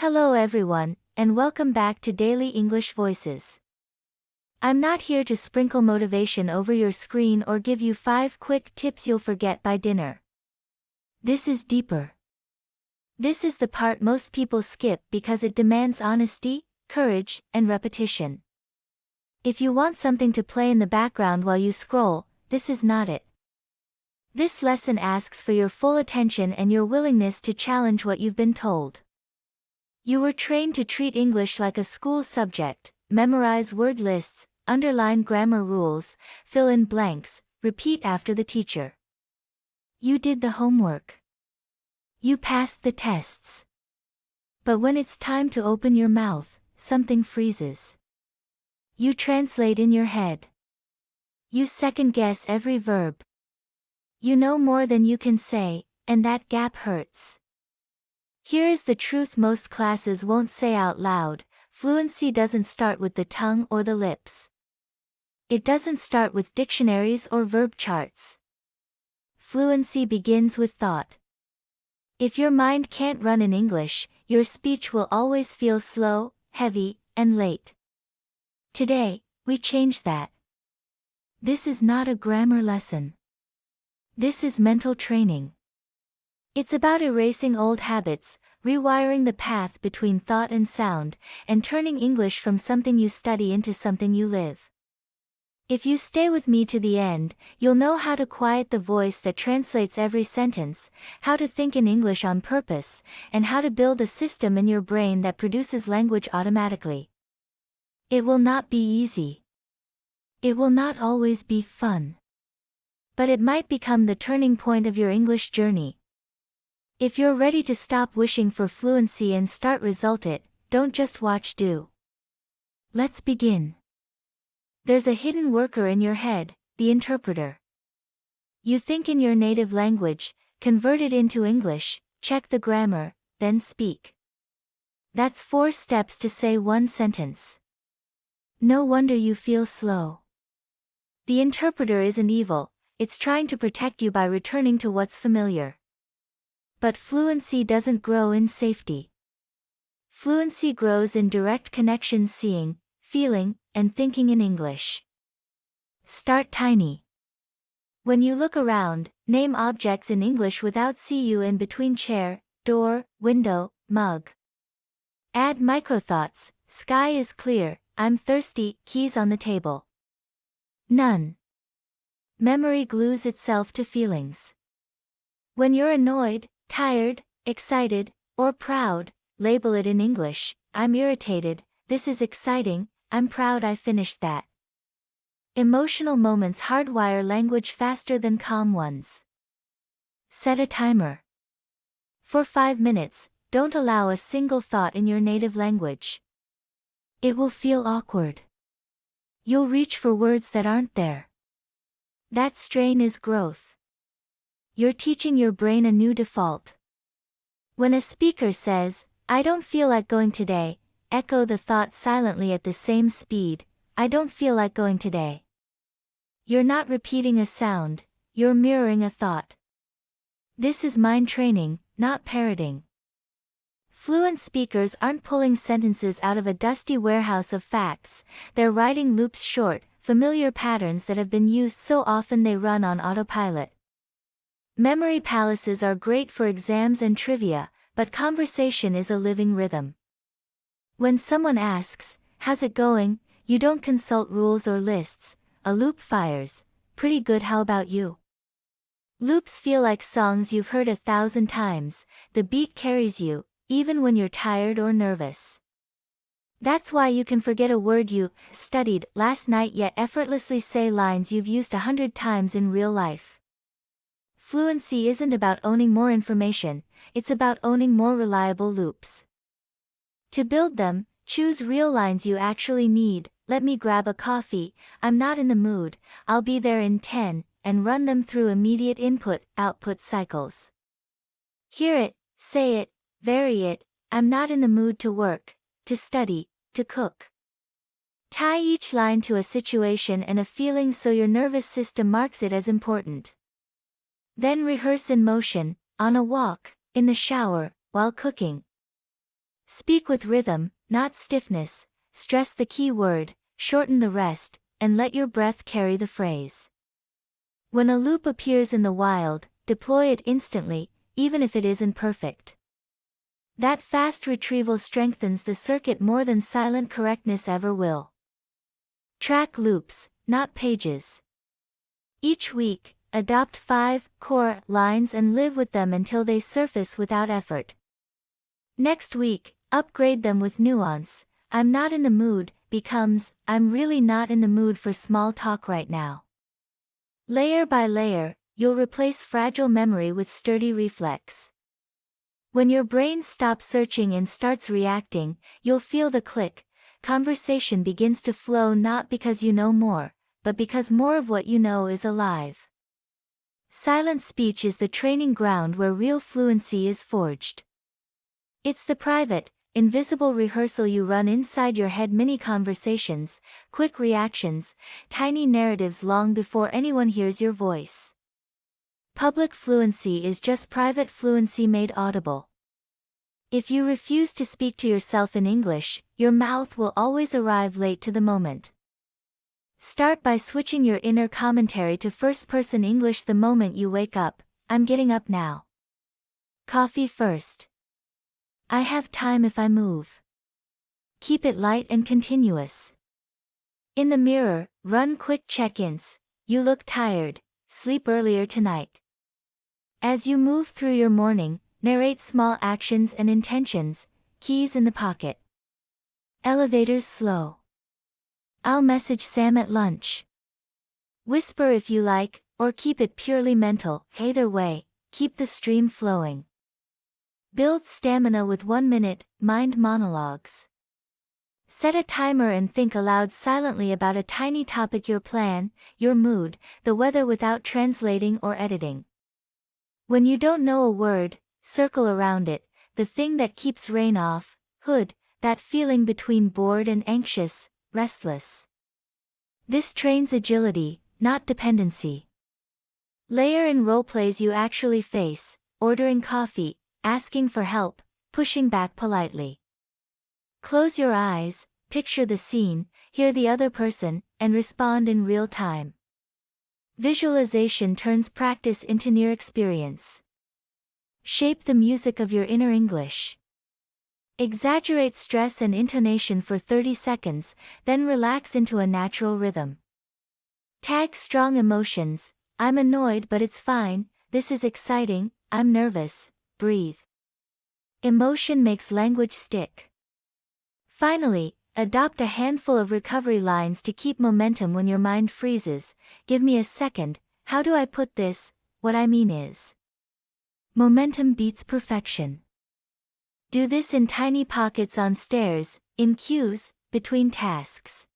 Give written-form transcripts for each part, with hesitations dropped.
Hello everyone, and welcome back to Daily English Voices. I'm not here to sprinkle motivation over your screen or give you 5 quick tips you'll forget by dinner. This is deeper. This is the part most people skip because it demands honesty, courage, and repetition. If you want something to play in the background while you scroll, this is not it. This lesson asks for your full attention and your willingness to challenge what you've been told. You were trained to treat English like a school subject, memorize word lists, underline grammar rules, fill in blanks, repeat after the teacher. You did the homework. You passed the tests. But when it's time to open your mouth, something freezes. You translate in your head. You second-guess every verb. You know more than you can say, and that gap hurts. Here is the truth most classes won't say out loud: fluency doesn't start with the tongue or the lips. It doesn't start with dictionaries or verb charts. Fluency begins with thought. If your mind can't run in English, your speech will always feel slow, heavy, and late. Today, we change that. This is not a grammar lesson. This is mental training. It's about erasing old habits, rewiring the path between thought and sound, and turning English from something you study into something you live. If you stay with me to the end, you'll know how to quiet the voice that translates every sentence, how to think in English on purpose, and how to build a system in your brain that produces language automatically. It will not be easy. It will not always be fun. But it might become the turning point of your English journey. If you're ready to stop wishing for fluency and start result it, don't just watch, do. Let's begin. There's a hidden worker in your head, the interpreter. You think in your native language, convert it into English, check the grammar, then speak. That's 4 steps to say one sentence. No wonder you feel slow. The interpreter isn't evil, it's trying to protect you by returning to what's familiar. But fluency doesn't grow in safety. Fluency grows in direct connection, seeing, feeling, and thinking in English. Start tiny. When you look around, name objects in English without CU in between: chair, door, window, mug. Add microthoughts: sky is clear, I'm thirsty, keys on the table. None. Memory glues itself to feelings. When you're annoyed, tired, excited, or proud, label it in English: I'm irritated, this is exciting, I'm proud I finished that. Emotional moments hardwire language faster than calm ones. Set a timer. For 5 minutes, don't allow a single thought in your native language. It will feel awkward. You'll reach for words that aren't there. That strain is growth. You're teaching your brain a new default. When a speaker says, I don't feel like going today, echo the thought silently at the same speed: I don't feel like going today. You're not repeating a sound, you're mirroring a thought. This is mind training, not parroting. Fluent speakers aren't pulling sentences out of a dusty warehouse of facts, they're writing loops, short, familiar patterns that have been used so often they run on autopilot. Memory palaces are great for exams and trivia, but conversation is a living rhythm. When someone asks, how's it going, you don't consult rules or lists, a loop fires: pretty good, how about you? Loops feel like songs you've heard 1,000 times, the beat carries you, even when you're tired or nervous. That's why you can forget a word you studied last night yet effortlessly say lines you've used 100 times in real life. Fluency isn't about owning more information, it's about owning more reliable loops. To build them, choose real lines you actually need: let me grab a coffee, I'm not in the mood, I'll be there in 10, and run them through immediate input-output cycles. Hear it, say it, vary it: I'm not in the mood to work, to study, to cook. Tie each line to a situation and a feeling so your nervous system marks it as important. Then rehearse in motion, on a walk, in the shower, while cooking. Speak with rhythm, not stiffness, stress the key word, shorten the rest, and let your breath carry the phrase. When a loop appears in the wild, deploy it instantly, even if it isn't perfect. That fast retrieval strengthens the circuit more than silent correctness ever will. Track loops, not pages. Each week, adopt 5 core lines and live with them until they surface without effort. Next week, upgrade them with nuance. I'm not in the mood becomes, I'm really not in the mood for small talk right now. Layer by layer, you'll replace fragile memory with sturdy reflex. When your brain stops searching and starts reacting, you'll feel the click. Conversation begins to flow not because you know more, but because more of what you know is alive. Silent speech is the training ground where real fluency is forged. It's the private, invisible rehearsal you run inside your head, mini conversations, quick reactions, tiny narratives long before anyone hears your voice. Public fluency is just private fluency made audible. If you refuse to speak to yourself in English, your mouth will always arrive late to the moment. Start by switching your inner commentary to first-person English the moment you wake up. I'm getting up now. Coffee first. I have time if I move. Keep it light and continuous. In the mirror, run quick check-ins. You look tired, sleep earlier tonight. As you move through your morning, narrate small actions and intentions, keys in the pocket. Elevators slow. I'll message Sam at lunch. Whisper if you like, or keep it purely mental. Either way, keep the stream flowing. Build stamina with 1-minute mind monologues. Set a timer and think aloud silently about a tiny topic, your plan, your mood, the weather without translating or editing. When you don't know a word, circle around it, the thing that keeps rain off, hood, that feeling between bored and anxious, restless. This trains agility, not dependency. Layer in roleplays you actually face, ordering coffee, asking for help, pushing back politely. Close your eyes, picture the scene, hear the other person, and respond in real time. Visualization turns practice into near experience. Shape the music of your inner English. Exaggerate stress and intonation for 30 seconds, then relax into a natural rhythm. Tag strong emotions. I'm annoyed but it's fine, this is exciting, I'm nervous, breathe. Emotion makes language stick. Finally, adopt a handful of recovery lines to keep momentum when your mind freezes. Give me a second, how do I put this? What I mean is, momentum beats perfection. Do this in tiny pockets on stairs, in queues, between tasks.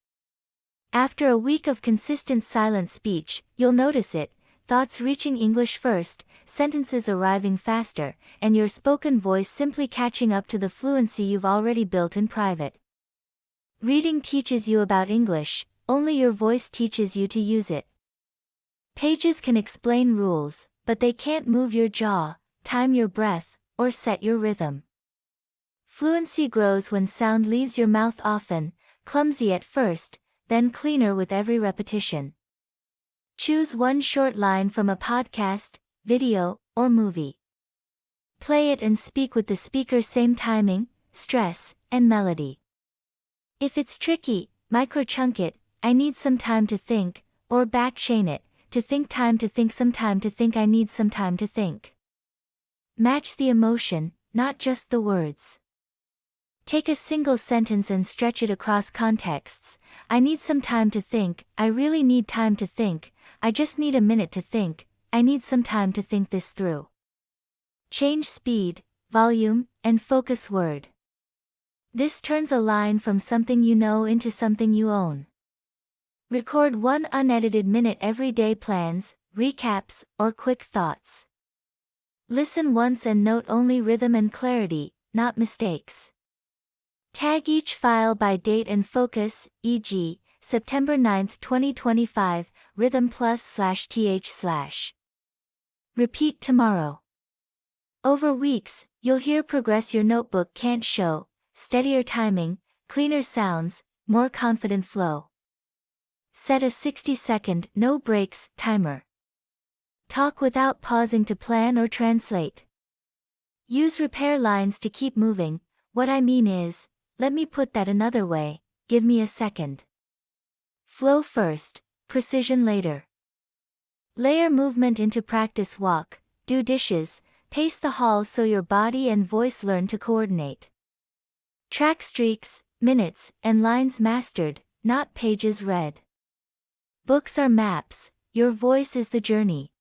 After a week of consistent silent speech, you'll notice it, thoughts reaching English first, sentences arriving faster, and your spoken voice simply catching up to the fluency you've already built in private. Reading teaches you about English, only your voice teaches you to use it. Pages can explain rules, but they can't move your jaw, time your breath, or set your rhythm. Fluency grows when sound leaves your mouth often, clumsy at first, then cleaner with every repetition. Choose one short line from a podcast, video, or movie. Play it and speak with the speaker, same timing, stress, and melody. If it's tricky, micro-chunk it, I need some time to think, or back-chain it, to think, time to think, some time to think, I need some time to think. Match the emotion, not just the words. Take a single sentence and stretch it across contexts. I need some time to think, I really need time to think, I just need a minute to think, I need some time to think this through. Change speed, volume, and focus word. This turns a line from something you know into something you own. Record 1 unedited minute every day, plans, recaps, or quick thoughts. Listen once and note only rhythm and clarity, not mistakes. Tag each file by date and focus, e.g., September 9, 2025, rhythm plus/th/. Repeat tomorrow. Over weeks, you'll hear progress your notebook can't show. steadier timing, cleaner sounds, more confident flow. Set a 60-second, no breaks, timer. Talk without pausing to plan or translate. Use repair lines to keep moving. What I mean is, let me put that another way, give me a second. Flow first, precision later. Layer movement into practice. Walk, do dishes, pace the hall so your body and voice learn to coordinate. Track streaks, minutes, and lines mastered, not pages read. Books are maps, your voice is the journey.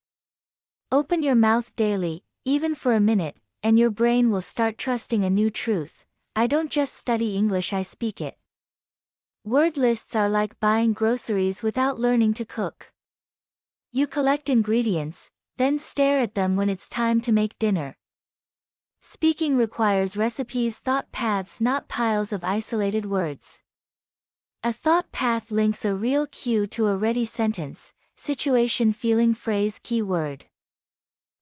Open your mouth daily, even for a minute, and your brain will start trusting a new truth. I don't just study English, I speak it. Word lists are like buying groceries without learning to cook. You collect ingredients, then stare at them when it's time to make dinner. Speaking requires recipes, thought paths, not piles of isolated words. A thought path links a real cue to a ready sentence, situation, feeling, phrase, keyword.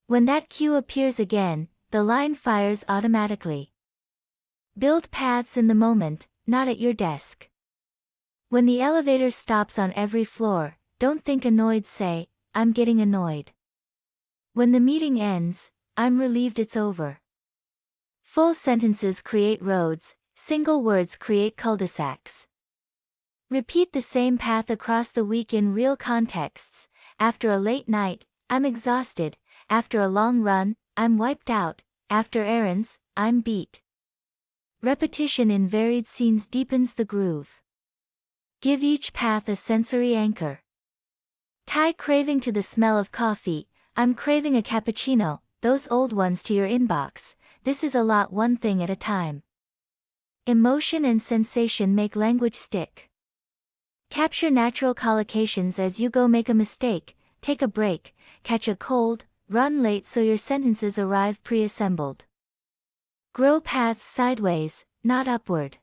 When that cue appears again, the line fires automatically. Build paths in the moment, not at your desk. When the elevator stops on every floor, don't think annoyed, say, I'm getting annoyed. When the meeting ends, I'm relieved it's over. Full sentences create roads, single words create cul-de-sacs. Repeat the same path across the week in real contexts. After a late night, I'm exhausted. After a long run, I'm wiped out. After errands, I'm beat. Repetition in varied scenes deepens the groove. Give each path a sensory anchor. Tie craving to the smell of coffee. I'm craving a cappuccino. Those old ones to your inbox. This is a lot, one thing at a time. Emotion and sensation make language stick. Capture natural collocations as you go. Make a mistake, take a break, catch a cold, run late so your sentences arrive pre-assembled. Grow paths sideways, not upward.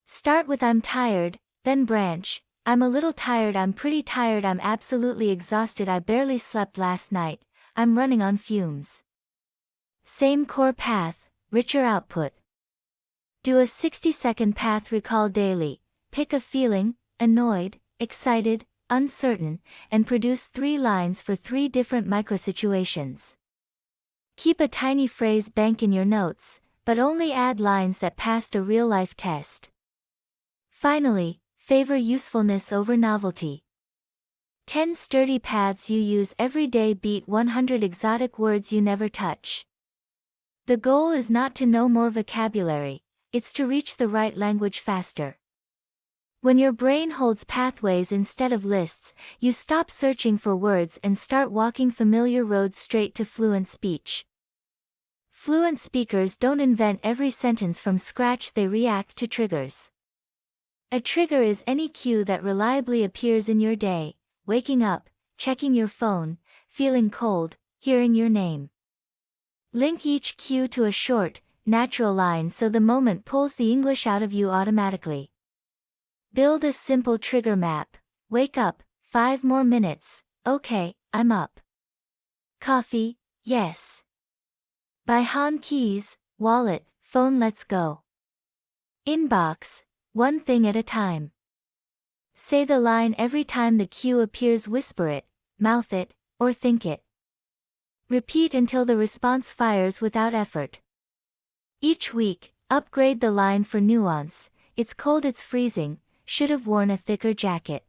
Start with I'm tired, then branch, I'm a little tired, I'm pretty tired, I'm absolutely exhausted, I barely slept last night, I'm running on fumes. Same core path, richer output. Do a 60-second path recall daily, pick a feeling, annoyed, excited, uncertain, and produce 3 lines for 3 different microsituations. Keep a tiny phrase bank in your notes, but only add lines that passed a real-life test. Finally, favor usefulness over novelty. 10 sturdy paths you use every day beat 100 exotic words you never touch. The goal is not to know more vocabulary, it's to reach the right language faster. When your brain holds pathways instead of lists, you stop searching for words and start walking familiar roads straight to fluent speech. Fluent speakers don't invent every sentence from scratch, they react to triggers. A trigger is any cue that reliably appears in your day: waking up, checking your phone, feeling cold, hearing your name. Link each cue to a short, natural line so the moment pulls the English out of you automatically. Build a simple trigger map. Wake up, 5 more minutes, okay, I'm up. Coffee, yes. Buy Han keys, wallet, phone, let's go. Inbox, one thing at a time. Say the line every time the cue appears, whisper it, mouth it, or think it. Repeat until the response fires without effort. Each week, upgrade the line for nuance. It's cold, it's freezing, should have worn a thicker jacket.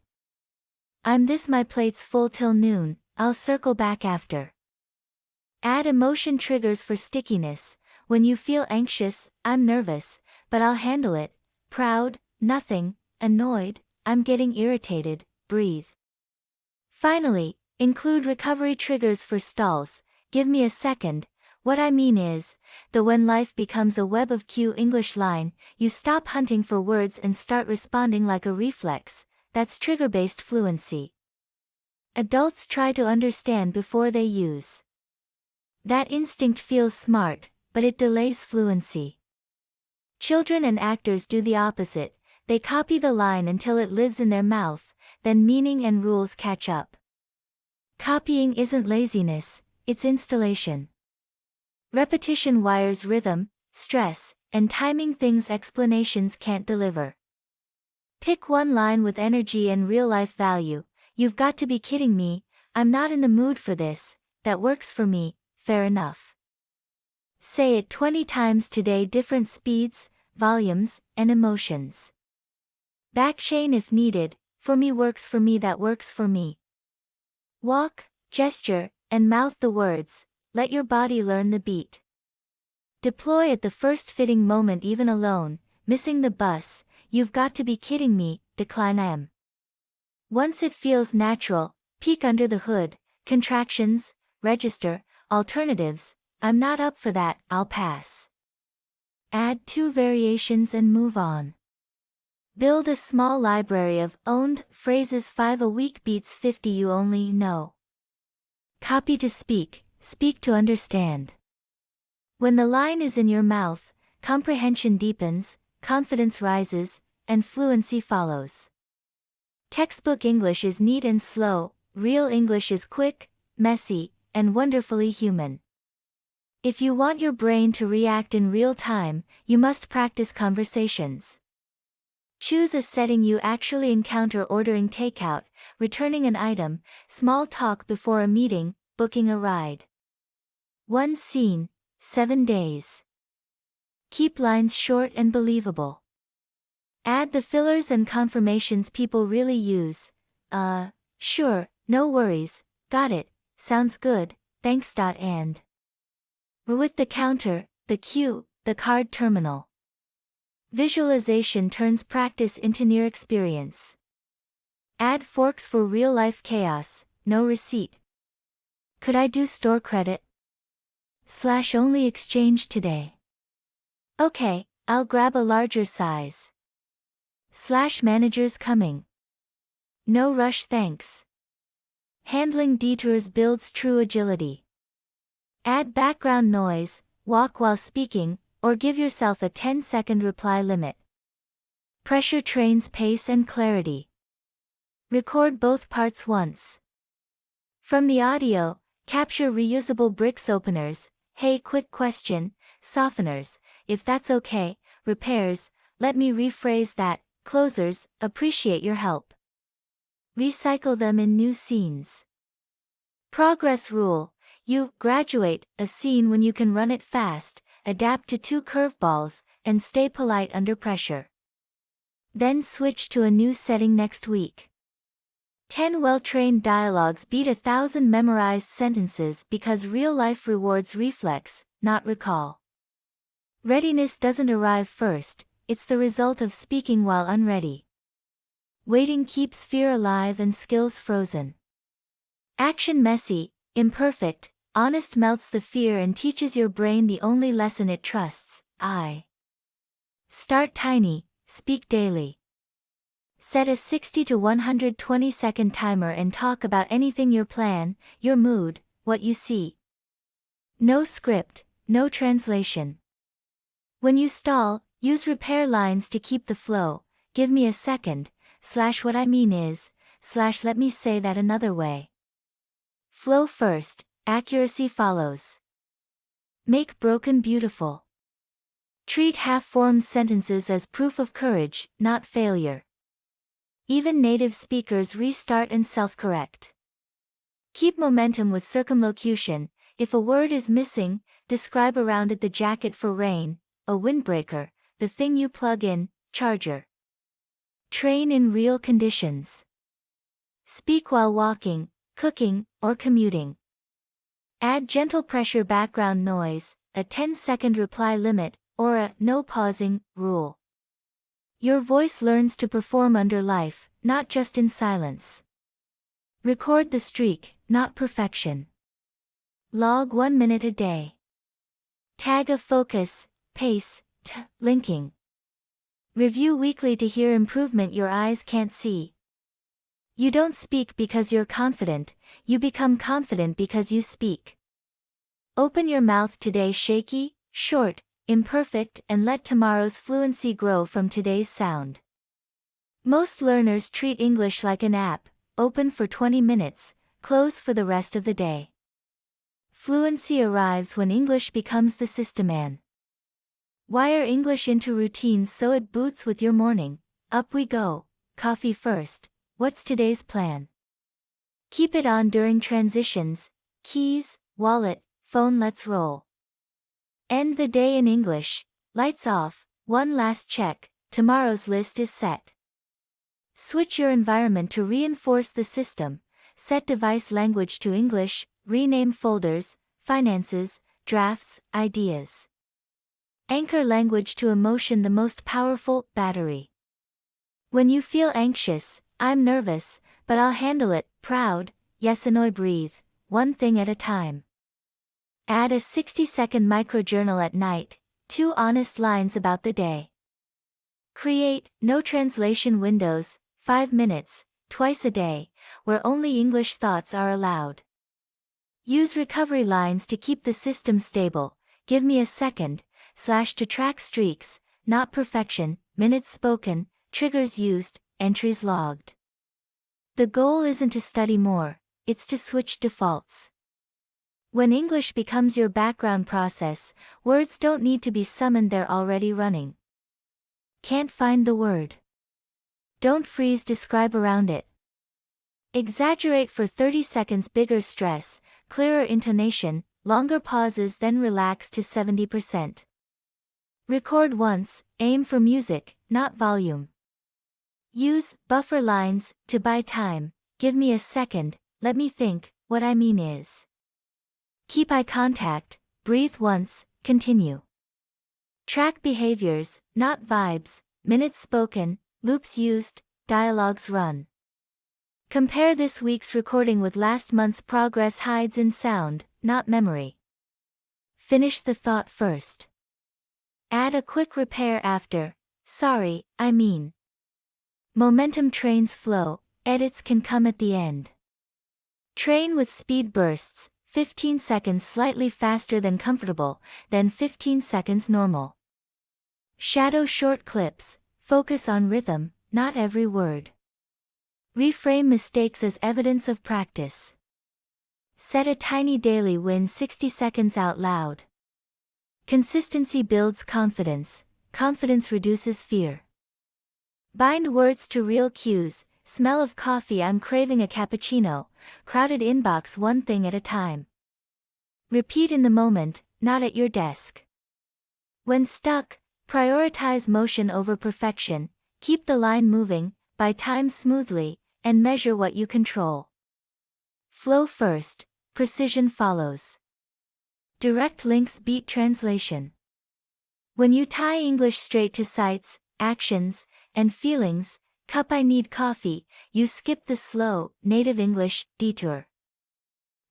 I'm this, my plate's full till noon, I'll circle back after. Add emotion triggers for stickiness. When you feel anxious, I'm nervous, but I'll handle it. Proud, nothing. Annoyed, I'm getting irritated, breathe. Finally, include recovery triggers for stalls. Give me a second. What I mean is, that when life becomes a web of cue English line, you stop hunting for words and start responding like a reflex. That's trigger-based fluency. Adults try to understand before they use. That instinct feels smart, but it delays fluency. Children and actors do the opposite. They copy the line until it lives in their mouth, then meaning and rules catch up. Copying isn't laziness, it's installation. Repetition wires rhythm, stress, and timing things explanations can't deliver. Pick one line with energy and real-life value. You've got to be kidding me, I'm not in the mood for this, that works for me, fair enough. Say it 20 times today, different speeds, volumes, and emotions. Backchain if needed, for me works for me, that works for me. Walk, gesture, and mouth the words, let your body learn the beat. Deploy at the first fitting moment, even alone, missing the bus, you've got to be kidding me, decline I am. Once it feels natural, peek under the hood, contractions, register, alternatives, I'm not up for that, I'll pass. Add 2 variations and move on. Build a small library of owned phrases. 5 a week beats 50 you only know. Copy to speak, speak to understand. When the line is in your mouth, comprehension deepens, confidence rises, and fluency follows. Textbook English is neat and slow, real English is quick, messy, and wonderfully human. If you want your brain to react in real time, you must practice conversations. Choose a setting you actually encounter: ordering takeout, returning an item, small talk before a meeting, booking a ride. 1 scene, 7 days. Keep lines short and believable. Add the fillers and confirmations people really use. Sure, no worries, got it, sounds good, thanks. And with the counter, the queue, the card terminal. Visualization turns practice into near experience. Add forks for real-life chaos, no receipt. Could I do store credit? / only exchange today. Okay, I'll grab a larger size. / managers coming. No rush, thanks. Handling detours builds true agility. Add background noise, walk while speaking, or give yourself a 10-second reply limit. Pressure trains pace and clarity. Record both parts once. From the audio, capture reusable bricks openers, hey quick question, softeners, if that's okay, repairs, let me rephrase that, closers, appreciate your help. Recycle them in new scenes. Progress rule, you graduate a scene when you can run it fast, adapt to 2 curveballs, and stay polite under pressure. Then switch to a new setting next week. 10 well-trained dialogues beat 1,000 memorized sentences because real life rewards reflex, not recall. Readiness doesn't arrive first, it's the result of speaking while unready. Waiting keeps fear alive and skills frozen. Action messy, imperfect, honest melts the fear and teaches your brain the only lesson it trusts, I. Start tiny, speak daily. Set a 60 to 120 second timer and talk about anything: your plan, your mood, what you see. No script, no translation. When you stall, use repair lines to keep the flow. Give me a second, / what I mean is, / let me say that another way. Flow first, accuracy follows. Make broken beautiful. Treat half-formed sentences as proof of courage, not failure. Even native speakers restart and self-correct. Keep momentum with circumlocution. If a word is missing, describe around it: the jacket for rain, a windbreaker, the thing you plug in, charger. Train in real conditions. Speak while walking, cooking, or commuting. Add gentle pressure background noise, a 10-second reply limit, or a no pausing rule. Your voice learns to perform under life, not just in silence. Record the streak, not perfection. Log 1 minute a day. Tag of focus, pace, linking. Review weekly to hear improvement your eyes can't see. You don't speak because you're confident, you become confident because you speak. Open your mouth today shaky, short, imperfect, and let tomorrow's fluency grow from today's sound. Most learners treat English like an app, open for 20 minutes, close for the rest of the day. Fluency arrives when English becomes the system. Wire English into routines so it boots with your morning. Up we go. Coffee first. What's today's plan? Keep it on during transitions. Keys, wallet, phone, let's roll. End the day in English. Lights off. One last check. Tomorrow's list is set. Switch your environment to reinforce the system. Set device language to English. Rename folders, finances, drafts, ideas. Anchor language to emotion, the most powerful battery. When you feel anxious, I'm nervous, but I'll handle it. Proud, yes, annoy, breathe, one thing at a time. Add a 60-second microjournal at night, 2 honest lines about the day. Create no translation windows, 5 minutes, twice a day, where only English thoughts are allowed. Use recovery lines to keep the system stable. Give me a second, / to track streaks, not perfection, minutes spoken, triggers used, entries logged. The goal isn't to study more, it's to switch defaults. When English becomes your background process, words don't need to be summoned, they're already running. Can't find the word? Don't freeze, describe around it. Exaggerate for 30 seconds, bigger stress, clearer intonation, longer pauses, then relax to 70%. Record once, aim for music, not volume. Use buffer lines to buy time. Give me a second, let me think, what I mean is. Keep eye contact, breathe once, continue. Track behaviors, not vibes, minutes spoken, loops used, dialogues run. Compare this week's recording with last month's progress, hides in sound, not memory. Finish the thought first. Add a quick repair after, sorry, I mean. Momentum trains flow, edits can come at the end. Train with speed bursts, 15 seconds slightly faster than comfortable, then 15 seconds normal. Shadow short clips, focus on rhythm, not every word. Reframe mistakes as evidence of practice. Set a tiny daily win, 60 seconds out loud. Consistency builds confidence, confidence reduces fear. Bind words to real cues, smell of coffee, I'm craving a cappuccino, crowded inbox, one thing at a time. Repeat in the moment, not at your desk. When stuck, prioritize motion over perfection, keep the line moving, buy time smoothly, and measure what you control. Flow first, precision follows. Direct links beat translation. When you tie English straight to sights, actions, and feelings, cup I need coffee, you skip the slow, native English detour.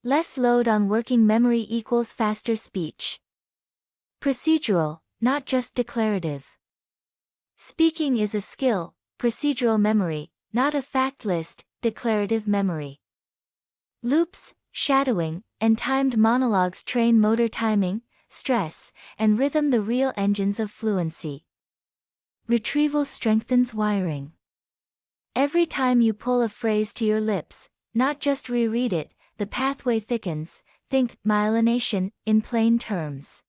Less load on working memory equals faster speech. Procedural, not just declarative. Speaking is a skill, procedural memory, not a fact list, declarative memory. Loops, shadowing, and timed monologues train motor timing, stress, and rhythm, the real engines of fluency. Retrieval strengthens wiring. Every time you pull a phrase to your lips, not just reread it, the pathway thickens. Think myelination in plain terms.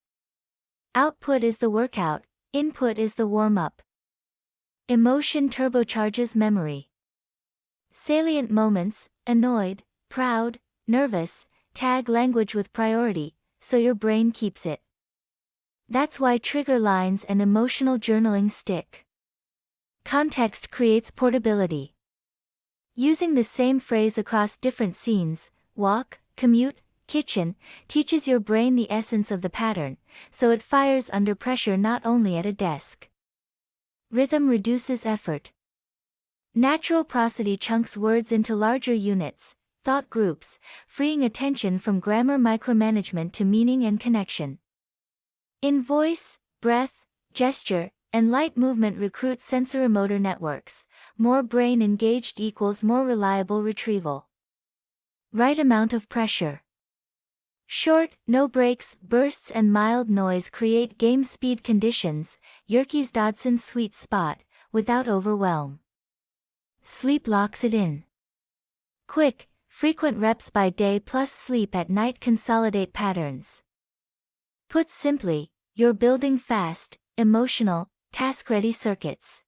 Output is the workout, input is the warm-up. Emotion turbocharges memory. Salient moments, annoyed, proud, nervous, tag language with priority, so your brain keeps it. That's why trigger lines and emotional journaling stick. Context creates portability. Using the same phrase across different scenes, walk, commute, kitchen, teaches your brain the essence of the pattern, so it fires under pressure, not only at a desk. Rhythm reduces effort. Natural prosody chunks words into larger units, thought groups, freeing attention from grammar micromanagement to meaning and connection. In voice, breath, gesture, and light movement recruit sensorimotor networks. More brain engaged equals more reliable retrieval. Right amount of pressure. Short, no breaks, bursts and mild noise create game speed conditions, Yerkes-Dodson sweet spot, without overwhelm. Sleep locks it in. Quick, frequent reps by day plus sleep at night consolidate patterns. Put simply, you're building fast, emotional, task-ready circuits.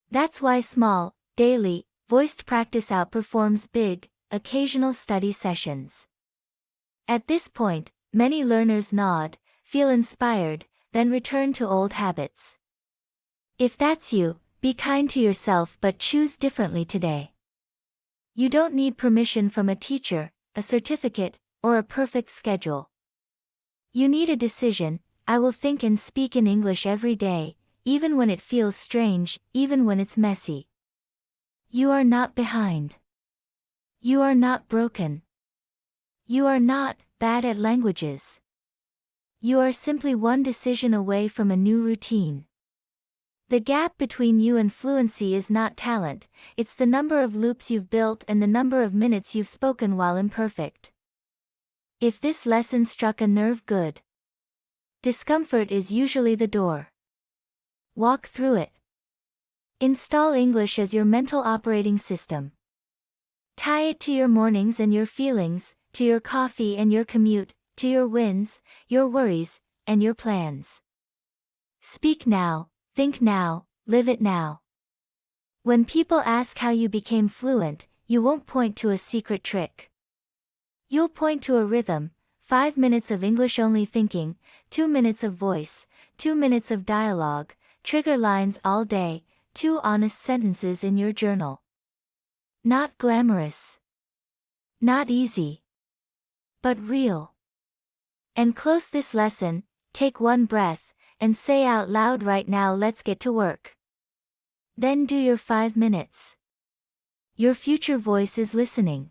That's why small, daily, voiced practice outperforms big, occasional study sessions. At this point, many learners nod, feel inspired, then return to old habits. If that's you, be kind to yourself but choose differently today. You don't need permission from a teacher, a certificate, or a perfect schedule. You need a decision. I will think and speak in English every day, even when it feels strange, even when it's messy. You are not behind. You are not broken. You are not bad at languages. You are simply one decision away from a new routine. The gap between you and fluency is not talent, it's the number of loops you've built and the number of minutes you've spoken while imperfect. If this lesson struck a nerve, good. Discomfort is usually the door. Walk through it. Install English as your mental operating system. Tie it to your mornings and your feelings, to your coffee and your commute, to your wins, your worries, and your plans. Speak now, think now, live it now. When people ask how you became fluent, you won't point to a secret trick. You'll point to a rhythm: 5 minutes of English-only thinking, 2 minutes of voice, 2 minutes of dialogue, trigger lines all day, 2 honest sentences in your journal. Not glamorous. Not easy. But real. And close this lesson, take one breath, and say out loud right now, let's get to work. Then do your 5 minutes. Your future voice is listening.